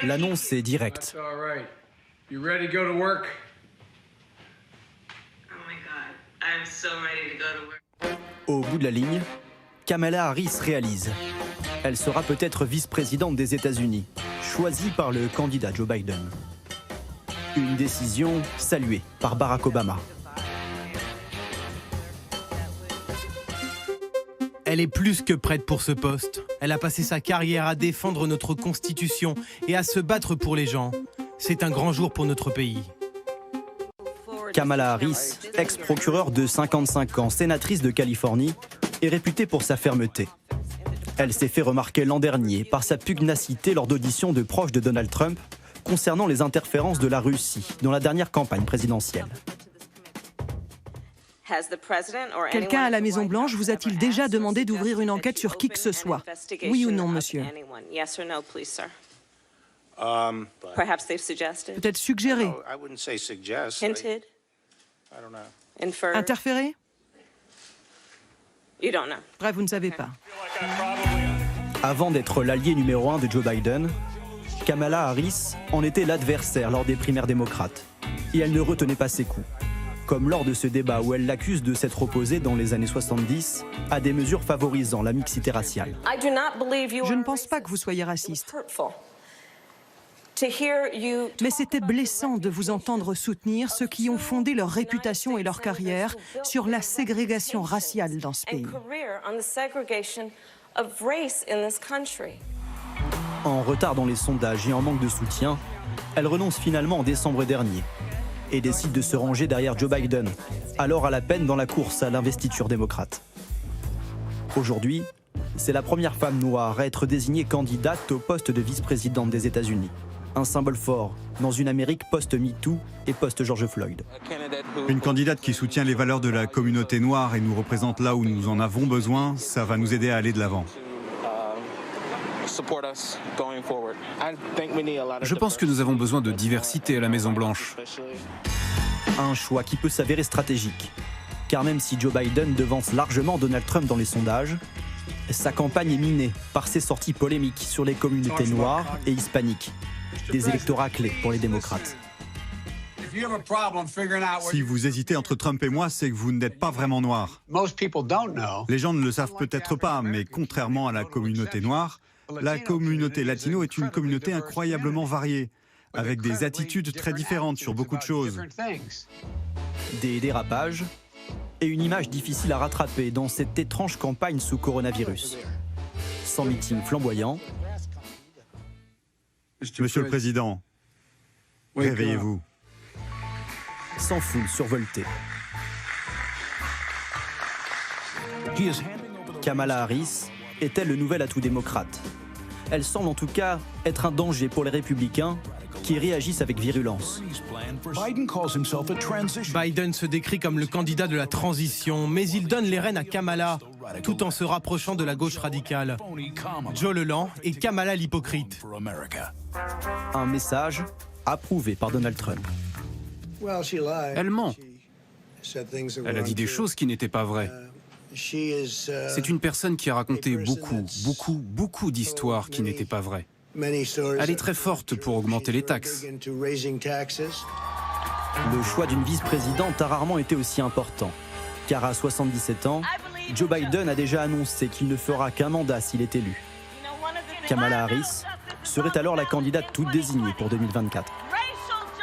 L'annonce est directe. Au bout de la ligne, Kamala Harris réalise. Elle sera peut-être vice-présidente des États-Unis, choisie par le candidat Joe Biden. Une décision saluée par Barack Obama. Elle est plus que prête pour ce poste. Elle a passé sa carrière à défendre notre Constitution et à se battre pour les gens. C'est un grand jour pour notre pays. Kamala Harris, ex-procureure de 55 ans, sénatrice de Californie, est réputée pour sa fermeté. Elle s'est fait remarquer l'an dernier par sa pugnacité lors d'auditions de proches de Donald Trump concernant les interférences de la Russie dans la dernière campagne présidentielle. Quelqu'un à la Maison-Blanche vous a-t-il déjà demandé d'ouvrir une enquête sur qui que ce soit? Oui ou non, monsieur? Peut-être suggérer? Interférer? Bref, vous ne savez pas. Avant d'être l'allié numéro 1 de Joe Biden, Kamala Harris en était l'adversaire lors des primaires démocrates. Et elle ne retenait pas ses coups. Comme lors de ce débat où elle l'accuse de s'être opposée dans les années 70 à des mesures favorisant la mixité raciale. Je ne pense pas que vous soyez raciste. Mais c'était blessant de vous entendre soutenir ceux qui ont fondé leur réputation et leur carrière sur la ségrégation raciale dans ce pays. En retard dans les sondages et en manque de soutien, elle renonce finalement en décembre dernier et décide de se ranger derrière Joe Biden, alors à la peine dans la course à l'investiture démocrate. Aujourd'hui, c'est la première femme noire à être désignée candidate au poste de vice-présidente des États-Unis. Un symbole fort dans une Amérique post-MeToo et post-George Floyd. Une candidate qui soutient les valeurs de la communauté noire et nous représente là où nous en avons besoin, ça va nous aider à aller de l'avant. Je pense que nous avons besoin de diversité à la Maison-Blanche. Un choix qui peut s'avérer stratégique. Car même si Joe Biden devance largement Donald Trump dans les sondages, sa campagne est minée par ses sorties polémiques sur les communautés noires et hispaniques, des électorats clés pour les démocrates. Si vous hésitez entre Trump et moi, c'est que vous n'êtes pas vraiment noir. Les gens ne le savent peut-être pas, mais contrairement à la communauté noire, la communauté latino est une communauté incroyablement variée, avec des attitudes très différentes sur beaucoup de choses. Des dérapages et une image difficile à rattraper dans cette étrange campagne sous coronavirus. Sans meeting flamboyant. Monsieur le Président, réveillez-vous. Sans foule survoltée. Kamala Harris est-elle le nouvel atout démocrate? Elle semble en tout cas être un danger pour les républicains qui réagissent avec virulence. Biden se décrit comme le candidat de la transition, mais il donne les rênes à Kamala, tout en se rapprochant de la gauche radicale. Joe le lent et Kamala l'hypocrite. Un message approuvé par Donald Trump. Elle ment. Elle a dit des choses qui n'étaient pas vraies. C'est une personne qui a raconté beaucoup d'histoires qui n'étaient pas vraies. Elle est très forte pour augmenter les taxes. Le choix d'une vice-présidente a rarement été aussi important, car à 77 ans, Joe Biden a déjà annoncé qu'il ne fera qu'un mandat s'il est élu. Kamala Harris serait alors la candidate toute désignée pour 2024.